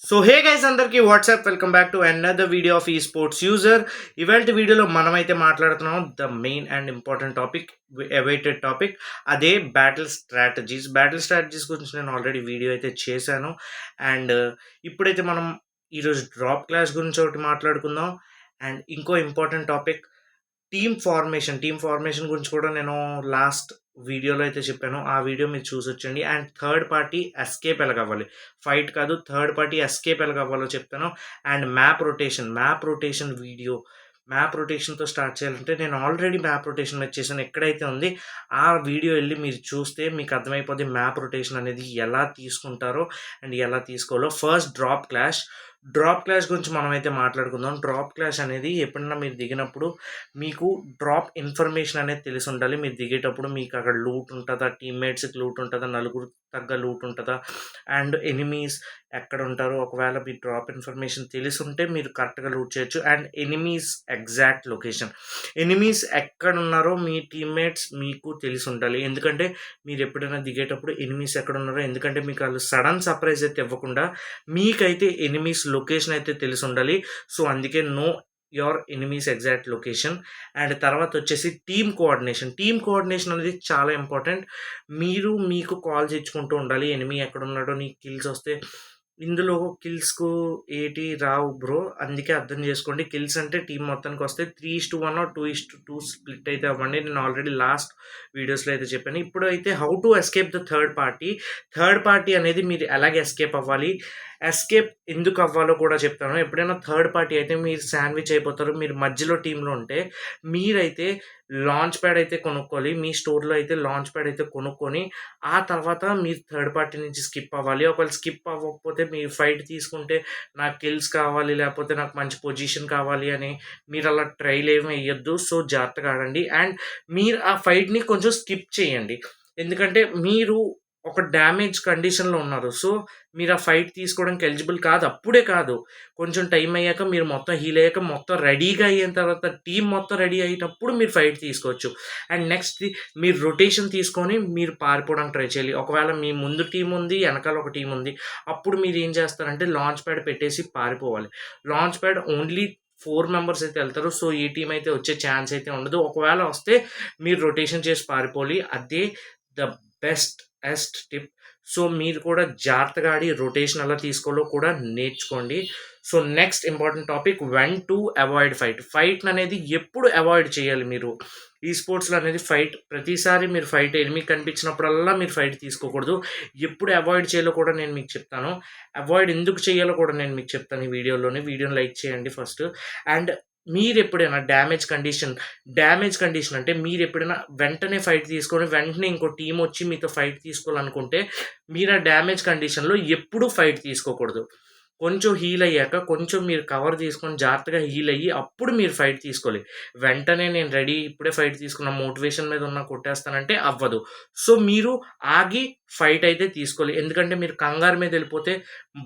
So hey guys అందరికీ WhatsApp welcome back to another video of ఈ sports user. ఇవాళ వీడియోలో మనమైతే మాట్లాడుతున్నాం the main and important topic, awaited topic, అదే బ్యాటిల్ స్ట్రాటజీస్ గురించి నేను ఆల్రెడీ వీడియో అయితే చేశాను. అండ్ ఇప్పుడైతే మనం ఈరోజు డ్రాప్ క్లాస్ గురించి ఒకటి మాట్లాడుకుందాం. అండ్ ఇంకో ఇంపార్టెంట్ టాపిక్ టీమ్ ఫార్మేషన్ గురించి కూడా నేను లాస్ట్ వీడియోలో అయితే చెప్పాను. ఆ వీడియో మీరు చూసొచ్చండి. అండ్ థర్డ్ పార్టీ ఎస్కేప్ ఎలాగవ్వాలి, ఫైట్ కాదు, థర్డ్ పార్టీ ఎస్కేప్ ఎలాగవ్వాలో చెప్తాను. And map rotation video, map రొటేషన్తో స్టార్ట్ చేయాలంటే నేను ఆల్రెడీ మ్యాప్ రొటేషన్ మీద చేశాను. ఎక్కడైతే ఉంది ఆ వీడియో వెళ్ళి మీరు చూస్తే మీకు అర్థమైపోద్ది మ్యాప్ రొటేషన్ అనేది ఎలా తీసుకుంటారో అండ్ ఎలా తీసుకోవాలో. ఫస్ట్ డ్రాప్ క్లాష్ గురించి మనమైతే మాట్లాడుకుందాం. డ్రాప్ క్లాష్ అనేది ఎప్పుడన్నా మీరు దిగినప్పుడు మీకు డ్రాప్ ఇన్ఫర్మేషన్ అనేది తెలిసి ఉండాలి. మీరు దిగేటప్పుడు మీకు అక్కడ లూట్ ఉంటుందా, టీమ్మేట్స్కి లూట్ ఉంటుందా, నలుగురు తగ్గ లూట్ ఉంటుందా, అండ్ ఎనిమీస్ ఎక్కడ ఉంటారో ఒకవేళ మీ డ్రాప్ ఇన్ఫర్మేషన్ తెలిసి ఉంటే మీరు కరెక్ట్గా లూట్ చేయొచ్చు. And enemies exact location, enemies ఎక్కడ ఉన్నారో మీ టీమ్మేట్స్ మీకు తెలిసి ఉండాలి. ఎందుకంటే మీరు ఎప్పుడైనా దిగేటప్పుడు ఎనిమీస్ ఎక్కడ ఉన్నారో, ఎందుకంటే మీకు వాళ్ళు సడన్ సర్ప్రైజ్ అయితే ఇవ్వకుండా మీకైతే ఎనిమీస్ లొకేషన్ అయితే తెలిసి ఉండాలి. సో అందుకే know your enemies exact location. And తర్వాత వచ్చేసి టీమ్ కోఆర్డినేషన్ అనేది చాలా ఇంపార్టెంట్. మీరు మీకు కాల్స్ ఇచ్చుకుంటూ ఉండాలి. ఎనిమీ ఎక్కడ ఉన్నాడో, నీకు కిల్స్ వస్తే ఇందులో కిల్స్కు ఏటి రావు బ్రో, అందుకే అర్థం చేసుకోండి. కిల్స్ అంటే టీం మొత్తానికి వస్తే 3:1 2:2 స్ప్లిట్ అయితే అవ్వండి. నేను ఆల్రెడీ లాస్ట్ వీడియోస్లో అయితే చెప్పాను. ఇప్పుడు అయితే how to escape the third party అనేది మీరు ఎలాగ ఎస్కేప్ అవ్వాలి, ఎస్కేప్ ఎందుకు అవ్వాలో కూడా చెప్తాను. ఎప్పుడైనా థర్డ్ పార్టీ అయితే మీరు శాండ్విచ్ అయిపోతారు. మీరు మధ్యలో టీంలో ఉంటే మీరైతే లాంచ్ ప్యాడ్ అయితే కొనుక్కోవాలి. మీ స్టోర్లో అయితే లాంచ్ ప్యాడ్ అయితే కొనుక్కొని ఆ తర్వాత మీరు థర్డ్ పార్టీ నుంచి స్కిప్ అవ్వాలి. ఒకవేళ స్కిప్ అవ్వకపోతే మీరు ఫైట్ తీసుకుంటే నాకు కిల్స్ కావాలి, లేకపోతే నాకు మంచి పొజిషన్ కావాలి అని మీరు అలా ట్రైల్ ఏమి వేయొద్దు. సో జాగ్రత్తగా ఆడండి. అండ్ మీరు ఆ ఫైట్ని కొంచెం స్కిప్ చేయండి. ఎందుకంటే మీరు ఒక డ్యామేజ్ కండిషన్లో ఉన్నారు. సో మీరు ఆ ఫైట్ తీసుకోవడానికి ఎలిజిబుల్ కాదు. అప్పుడే కాదు, కొంచెం టైం అయ్యాక, మీరు మొత్తం హీల్ అయ్యాక, మొత్తం రెడీగా అయిన తర్వాత, టీం మొత్తం రెడీ అయ్యేటప్పుడు మీరు ఫైట్ తీసుకోవచ్చు. అండ్ నెక్స్ట్ మీరు రొటేషన్ తీసుకొని మీరు పారిపోవడానికి ట్రై చేయాలి. ఒకవేళ మీ ముందు టీం ఉంది, వెనకాల ఒక టీం ఉంది, అప్పుడు మీరు ఏం చేస్తారంటే లాంచ్ ప్యాడ్ పెట్టేసి పారిపోవాలి. లాంచ్ ప్యాడ్ ఓన్లీ 4 మెంబర్స్ అయితే వెళ్తారు. సో ఈ టీం అయితే వచ్చే ఛాన్స్ అయితే ఉండదు. ఒకవేళ వస్తే మీరు రొటేషన్ చేసి పారిపోవాలి. అదే ద బెస్ట్ టిప్. సో మీరు కూడా జాగ్రత్తగా ఆడి రొటేషన్ ఎలా తీసుకోవాలో కూడా నేర్చుకోండి. So next important topic, when to avoid fight అనేది ఎప్పుడు అవాయిడ్ చేయాలి మీరు ఈ స్పోర్ట్స్లో అనేది. ప్రతిసారి మీరు ఫైట్ ఎనిమి కనిపించినప్పుడల్లా మీరు ఫైట్ తీసుకోకూడదు. ఎప్పుడు అవాయిడ్ చేయాలో కూడా నేను మీకు చెప్తాను. అవాయిడ్ ఎందుకు చేయాలో కూడా నేను మీకు చెప్తాను ఈ వీడియోని లైక్ చేయండి ఫస్ట్. అండ్ మీరు ఎప్పుడైనా డ్యామేజ్ కండిషన్ అంటే మీరు ఎప్పుడైనా వెంటనే ఫైట్ తీసుకొని వెంటనే ఇంకో టీం వచ్చి మీతో ఫైట్ తీసుకోవాలనుకుంటే మీరు ఆ డ్యామేజ్ కండిషన్లో ఎప్పుడూ ఫైట్ తీసుకోకూడదు. కొంచెం హీల్ అయ్యాక, కొంచెం మీరు కవర్ తీసుకొని జాగ్రత్తగా హీల్ అయ్యి అప్పుడు మీరు ఫైట్ తీసుకోవాలి. వెంటనే నేను రెడీ, ఇప్పుడే ఫైట్ తీసుకున్న, మోటివేషన్ మీద ఉన్న కొట్టేస్తానంటే అవ్వదు. సో మీరు ఆగి ఫైట్ అయితే తీసుకోవాలి. ఎందుకంటే మీరు కంగారు మీద వెళ్ళిపోతే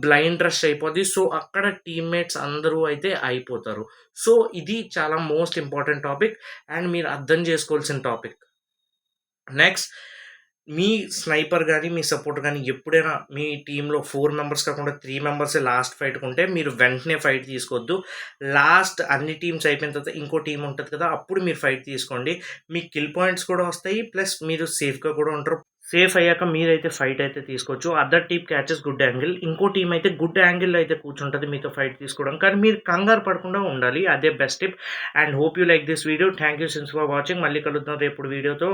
బ్లైండ్ రష్ అయిపోద్ది. సో అక్కడ టీమ్మేట్స్ అందరూ అయితే అయిపోతారు. సో ఇది చాలా మోస్ట్ ఇంపార్టెంట్ టాపిక్ అండ్ మీరు అర్థం చేసుకోవాల్సిన టాపిక్. నెక్స్ట్, మీ స్నైపర్ కానీ, మీ సపోర్ట్ కానీ ఎప్పుడైనా మీ టీంలో 4 మెంబర్స్ కాకుండా 3 మెంబర్సే లాస్ట్ ఫైట్ ఉంటే మీరు వెంటనే ఫైట్ తీసుకోవద్దు. లాస్ట్ అన్ని టీమ్స్ అయిపోయిన తర్వాత ఇంకో టీం ఉంటుంది కదా, అప్పుడు మీరు ఫైట్ తీసుకోండి. మీ కిల్ పాయింట్స్ కూడా వస్తాయి, ప్లస్ మీరు సేఫ్గా కూడా ఉంటారు. సేఫ్ అయ్యాక మీరైతే ఫైట్ అయితే తీసుకోవచ్చు. Other team catches good angle, ఇంకో టీం అయితే గుడ్ యాంగిల్లో అయితే కూర్చుంటుంది మీతో ఫైట్ తీసుకోవడం. కానీ మీరు కంగారు పడకుండా ఉండాలి. అదే best tip. And hope you like this video. Thank you since for watching. మళ్ళీ కలుద్దాం రేపు వీడియోతో.